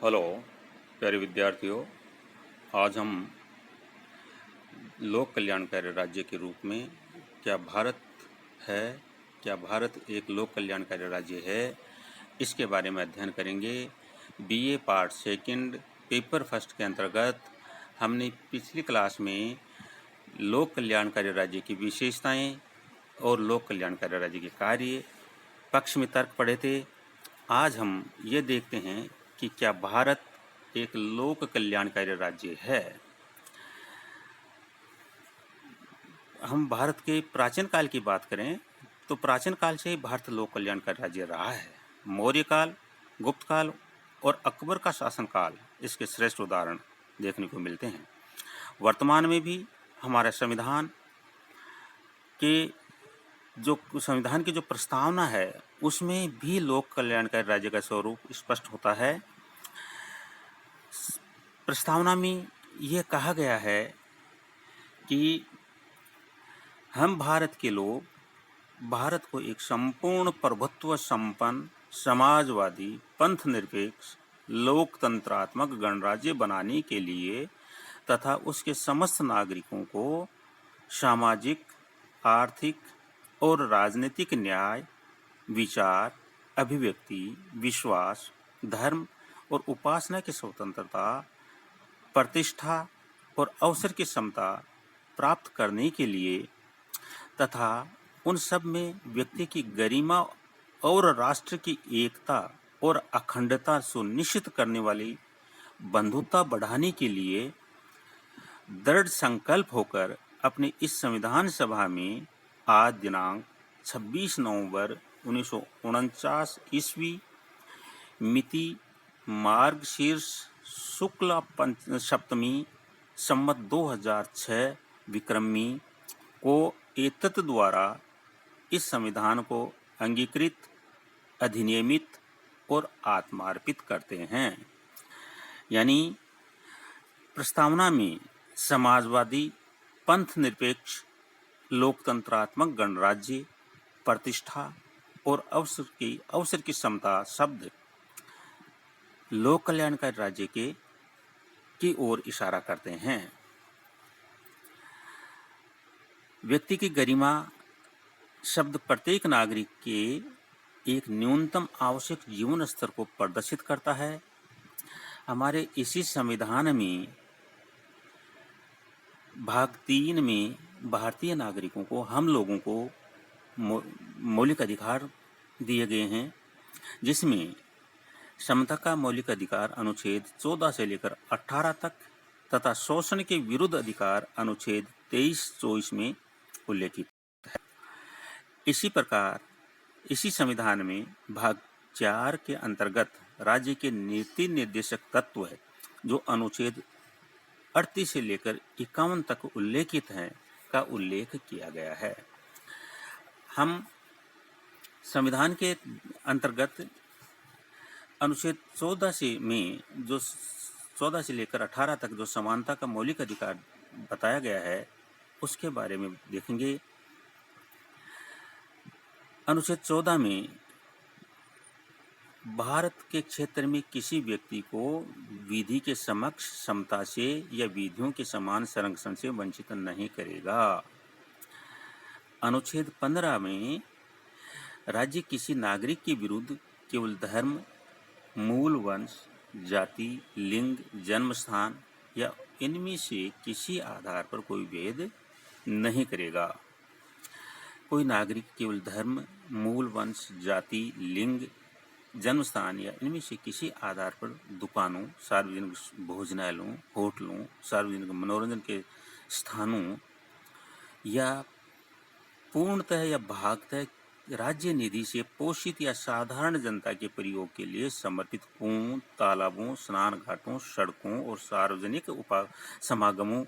Hello प्यारे विद्यार्थियों। आज हम लोक कल्याणकारी राज्य के रूप में क्या भारत है क्या भारत एक लोक कल्याणकारी राज्य है, इसके बारे में अध्ययन करेंगे। BA part second paper first के अंतर्गत हमने पिछली क्लास में लोक कल्याणकारी राज्य की विशेषताएं और लोक कल्याणकारी राज्य के कार्य पक्ष में तर्क पढ़े थे। आज हम ये देखते हैं कि क्या भारत एक लोक कल्याणकारी राज्य है। हम भारत के प्राचीन काल की बात करें तो प्राचीन काल से ही भारत लोक कल्याणकारी राज्य रहा है। मौर्य काल, गुप्त काल और अकबर का शासनकाल इसके श्रेष्ठ उदाहरण देखने को मिलते हैं। वर्तमान में भी हमारे संविधान की जो प्रस्तावना है उसमें भी लोक कल्याणकारी राज्य का स्वरूप स्पष्ट होता है। प्रस्तावना में यह कहा गया है कि हम भारत के लोग भारत को एक संपूर्ण प्रभुत्व संपन्न समाजवादी पंथ निरपेक्ष लोकतंत्रात्मक गणराज्य बनाने के लिए तथा उसके समस्त नागरिकों को सामाजिक, आर्थिक और राजनीतिक न्याय, विचार, अभिव्यक्ति, विश्वास, धर्म और उपासना की स्वतंत्रता, प्रतिष्ठा और अवसर की समता प्राप्त करने के लिए तथा उन सब में व्यक्ति की गरिमा और राष्ट्र की एकता और अखंडता सुनिश्चित करने वाली बंधुता बढ़ाने के लिए दृढ़ संकल्प होकर अपने इस संविधान सभा में आज दिनांक 26 नवंबर 1949 ईस्वी मिति मार्गशीर्ष शुक्ल सप्तमी संवत 2006 विक्रमी को एतत् द्वारा इस संविधान को अंगीकृत, अधिनियमित और आत्मार्पित करते हैं। यानी प्रस्तावना में समाजवादी पंथ निरपेक्ष लोकतंत्रात्मक गणराज्य, प्रतिष्ठा और अवसर की समता शब्द लोक कल्याणकारी राज्य की ओर इशारा करते हैं। व्यक्ति की गरिमा शब्द प्रत्येक नागरिक के एक न्यूनतम आवश्यक जीवन स्तर को प्रदर्शित करता है। हमारे इसी संविधान में भाग 3 में भारतीय नागरिकों को, हम लोगों को मौलिक अधिकार दिए गए हैं, जिसमें समता का मौलिक अधिकार अनुच्छेद 14 से लेकर 18 तक तथा शोषण के विरुद्ध अधिकार अनुच्छेद 23-24 में उल्लेखित है। इसी प्रकार इसी संविधान में भाग 4 के अंतर्गत राज्य के नीति निर्देशक तत्व है जो अनुच्छेद 38 से लेकर 51 तक उल्लेखित हैं का उल्लेख किया गया है। हम संविधान के अंतर्गत अनुच्छेद 14 से लेकर 18 तक जो समानता का मौलिक अधिकार बताया गया है उसके बारे में देखेंगे। अनुच्छेद 14 में भारत के क्षेत्र में किसी व्यक्ति को विधि के समक्ष समता से या विधियों के समान संरक्षण से वंचित नहीं करेगा। अनुच्छेद 15 में राज्य किसी नागरिक के विरुद्ध केवल धर्म, मूल वंश, जाति, लिंग, जन्म स्थान या इनमें से किसी आधार पर कोई भेद नहीं करेगा। कोई नागरिक केवल धर्म, मूल वंश, जाति, लिंग, जन्म स्थान या इनमें से किसी आधार पर दुकानों, सार्वजनिक भोजनालयों, होटलों, सार्वजनिक मनोरंजन के स्थानों या पूर्णतः या भागतः राज्य निधि से पोषित या साधारण जनता के प्रयोग के लिए समर्पित कुओं, तालाबों, स्नान घाटों, सड़कों और सार्वजनिक समागमों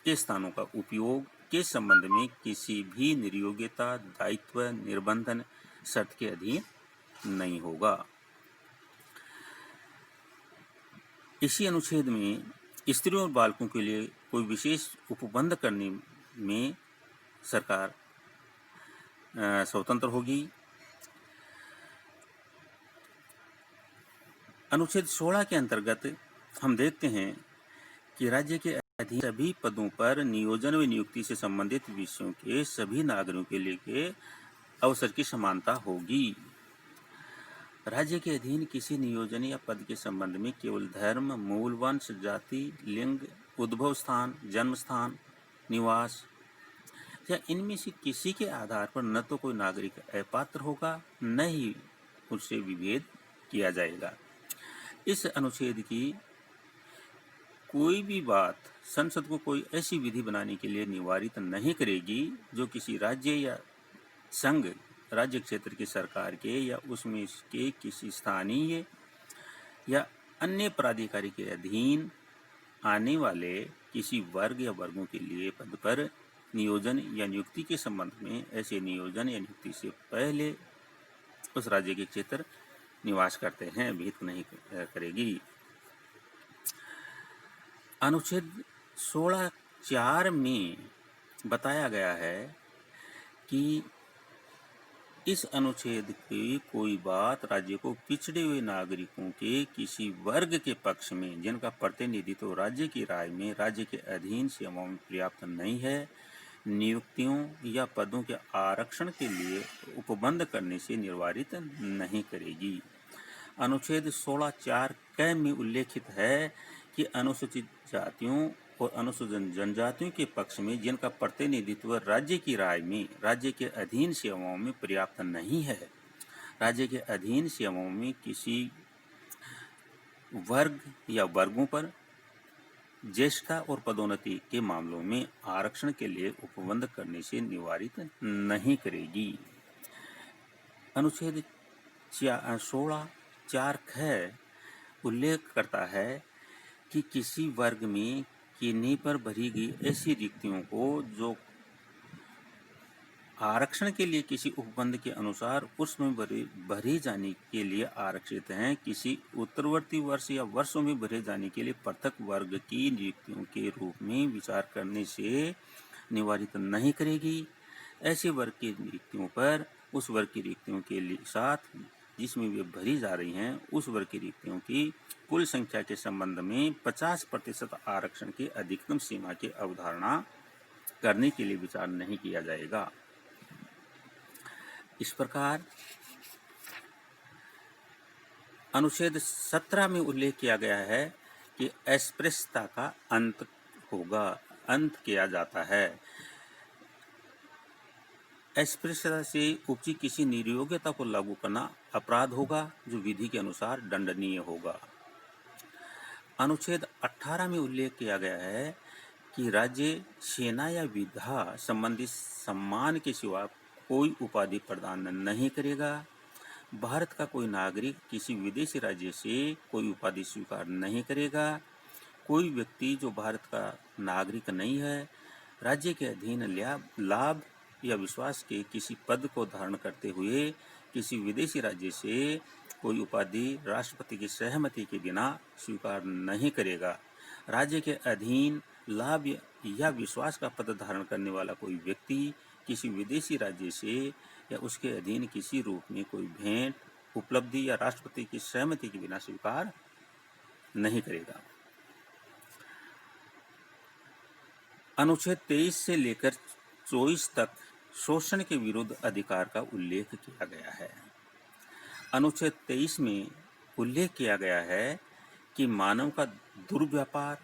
के स्थानों का उपयोग के संबंध में किसी भी निर्योग्यता, दायित्व, निर्बंधन शर्त के अधीन नहीं होगा। इसी अनुच्छेद में स्त्रियों और बालकों के लिए कोई विशेष उपबंध करने में सरकार स्वतंत्र होगी। अनुच्छेद 16 के अंतर्गत हम देखते हैं कि राज्य के अधीन सभी पदों पर नियोजन व नियुक्ति से संबंधित विषयों के सभी नागरिकों के लिए अवसर की समानता होगी। राज्य के अधीन किसी नियोजन या पद के संबंध में केवल धर्म, मूल वंश, जाति, लिंग, उद्भव स्थान, जन्म स्थान, निवास या इनमें से किसी के आधार पर न तो कोई नागरिक अपात्र होगा, न ही उससे विभेद किया जाएगा। इस अनुच्छेद की कोई भी बात संसद को कोई ऐसी विधि बनाने के लिए निवारित नहीं करेगी जो किसी राज्य या संघ राज्य क्षेत्र की सरकार के या उसमें के किसी स्थानीय या अन्य प्राधिकारी के अधीन आने वाले किसी वर्ग या वर्गों के लिए पद पर नियोजन या नियुक्ति के संबंध में ऐसे नियोजन या नियुक्ति से पहले उस राज्य के क्षेत्र निवास करते हैं विहित नहीं करेगी। अनुच्छेद 16(4) में बताया गया है कि इस अनुच्छेद की कोई बात राज्य को पिछड़े हुए नागरिकों के किसी वर्ग के पक्ष में जिनका प्रतिनिधित्व राज्य की राय में राज्य के अधीन सेवाओं में पर्याप्त नहीं है, नियुक्तियों या पदों के आरक्षण के लिए उपबंध करने से निर्वारित नहीं करेगी। अनुच्छेद 16(4) क में उल्लेखित है कि अनुसूचित जातियों और अनुसूचित जनजातियों के पक्ष में जिनका प्रतिनिधित्व राज्य की राय में राज्य के अधीन सेवाओं में पर्याप्त नहीं है, राज्य के अधीन सेवाओं में किसी वर्ग या वर्गों पर ज्येष्ठता और पदोन्नति के मामलों में आरक्षण के लिए उपबंध करने से निवारित नहीं करेगी। अनुच्छेद 16(4) ख उल्लेख करता है कि किसी वर्ग में किन्हीं पर भरी गई ऐसी रिक्तियों को जो आरक्षण के लिए किसी उपबंध के अनुसार उसमें भरे जाने के लिए आरक्षित हैं, किसी उत्तरवर्ती वर्ष या वर्षों में भरे जाने के लिए पृथक वर्ग की नियुक्तियों के रूप में विचार करने से निवारित नहीं करेगी। ऐसे वर्ग की नियुक्तियों पर उस वर्ग की रिक्तियों के साथ जिसमें वे भरी जा रही हैं उस वर्ग की रिक्तियों की कुल संख्या के संबंध में 50% आरक्षण की अधिकतम सीमा की अवधारणा करने के लिए विचार नहीं किया जाएगा। इस प्रकार अनुच्छेद 17 में उल्लेख किया गया है कि अस्पृश्यता का अंत किया जाता है। अस्पृश्यता से उपजी किसी निर्योग्यता को लागू करना अपराध होगा जो विधि के अनुसार दंडनीय होगा। अनुच्छेद 18 में उल्लेख किया गया है कि राज्य सेना या विधा संबंधी सम्मान के सिवा कोई उपाधि प्रदान नहीं करेगा। भारत का कोई नागरिक किसी विदेशी राज्य से कोई उपाधि स्वीकार नहीं करेगा। कोई व्यक्ति जो भारत का नागरिक नहीं है राज्य के अधीन लाभ या विश्वास के किसी पद को धारण करते हुए किसी विदेशी राज्य से कोई उपाधि राष्ट्रपति की सहमति के बिना स्वीकार नहीं करेगा। राज्य के अधीन लाभ या विश्वास का पद धारण करने वाला कोई व्यक्ति किसी विदेशी राज्य से या उसके अधीन किसी रूप में कोई भेंट, उपलब्धि या राष्ट्रपति की सहमति के बिना स्वीकार नहीं करेगा। अनुच्छेद 23 से लेकर 24 तक शोषण के विरुद्ध अधिकार का उल्लेख किया गया है। अनुच्छेद 23 में उल्लेख किया गया है कि मानव का दुर्व्यापार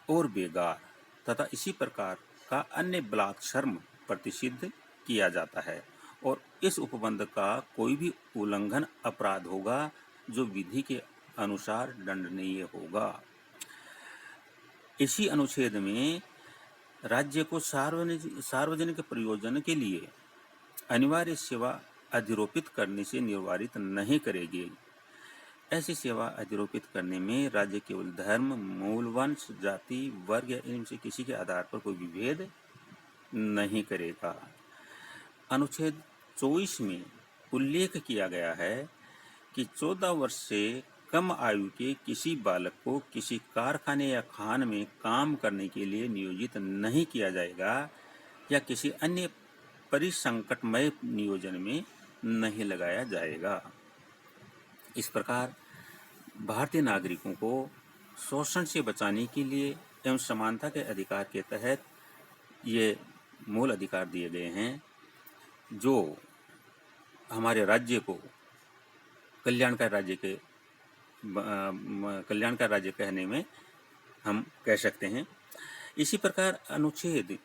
और बेगार तथा इसी प्रकार का अन्य बलात्सर्म प्रतिषिद्ध किया जाता है और इस उपबंध का कोई भी उल्लंघन अपराध होगा जो विधि के अनुसार दंडनीय होगा। इसी अनुच्छेद में राज्य को सार्वजनिक प्रयोजन के लिए अनिवार्य सेवा अधिरोपित करने से निर्वारित नहीं करेगी। ऐसी सेवा अधिरोपित करने में राज्य केवल धर्म, मूल वंश, जाति, वर्ग या इनमें किसी के आधार पर कोई विभेद नहीं करेगा। अनुच्छेद 24 में उल्लेख किया गया है कि 14 वर्ष से कम आयु के किसी बालक को किसी कारखाने या खान में काम करने के लिए नियोजित नहीं किया जाएगा या किसी अन्य परिसंकटमय नियोजन में नहीं लगाया जाएगा। इस प्रकार भारतीय नागरिकों को शोषण से बचाने के लिए एवं समानता के अधिकार के तहत ये मूल अधिकार दिए गए हैं, जो हमारे राज्य को कल्याणकारी राज्य कहने में हम कह सकते हैं। इसी प्रकार अनुच्छेद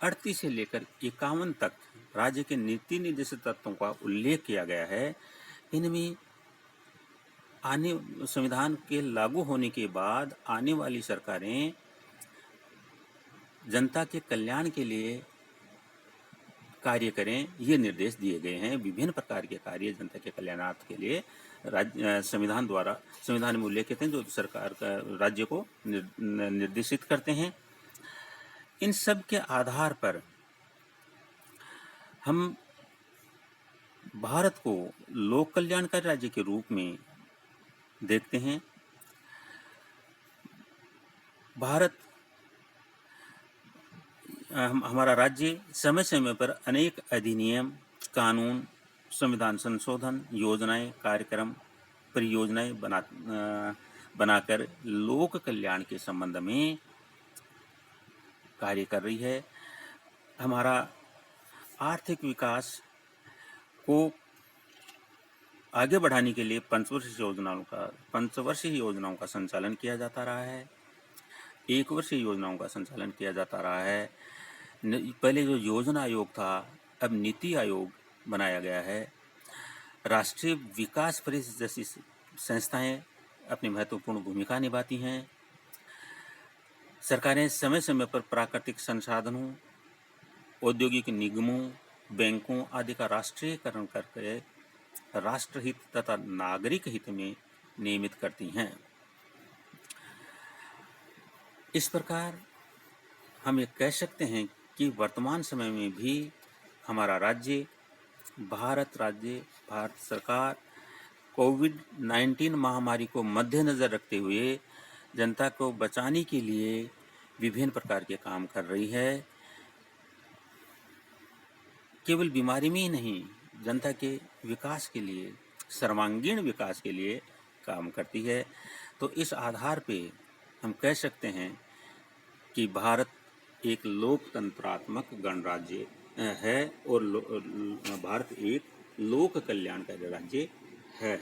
38 से लेकर 51 तक राज्य के नीति निर्देशित तत्वों का उल्लेख किया गया है। इनमें संविधान के लागू होने के बाद आने वाली सरकारें जनता के कल्याण के लिए कार्य करें, ये निर्देश दिए गए हैं। विभिन्न प्रकार के कार्य जनता के कल्याणार्थ के लिए संविधान में उल्लेखित हैं, जो सरकार का राज्य को निर्देशित करते हैं। इन सब के आधार पर हम भारत को लोक कल्याणकारी राज्य के रूप में देखते हैं। हमारा राज्य समय समय पर अनेक अधिनियम, कानून, संविधान संशोधन, योजनाएं, कार्यक्रम, परियोजनाएं बनाकर लोक कल्याण के संबंध में कार्य कर रही है। हमारा आर्थिक विकास को आगे बढ़ाने के लिए पंचवर्षीय योजनाओं का संचालन किया जाता रहा है, एक वर्षीय योजनाओं का संचालन किया जाता रहा है। पहले जो योजना आयोग था, अब नीति आयोग बनाया गया है। राष्ट्रीय विकास परिषद जैसी संस्थाएं अपनी महत्वपूर्ण भूमिका निभाती हैं। सरकारें समय समय पर प्राकृतिक संसाधनों, औद्योगिक निगमों, बैंकों आदि का राष्ट्रीयकरण करके राष्ट्रहित तथा नागरिक हित में नियमित करती हैं। इस प्रकार हम ये कह सकते हैं कि वर्तमान समय में भी हमारा राज्य, भारत सरकार कोविड-19 महामारी को मद्देनज़र रखते हुए जनता को बचाने के लिए विभिन्न प्रकार के काम कर रही है। केवल बीमारी में ही नहीं, जनता के विकास के लिए, सर्वांगीण विकास के लिए काम करती है। तो इस आधार पे हम कह सकते हैं कि भारत एक लोकतंत्रात्मक गणराज्य है और भारत एक लोक कल्याणकारी राज्य है।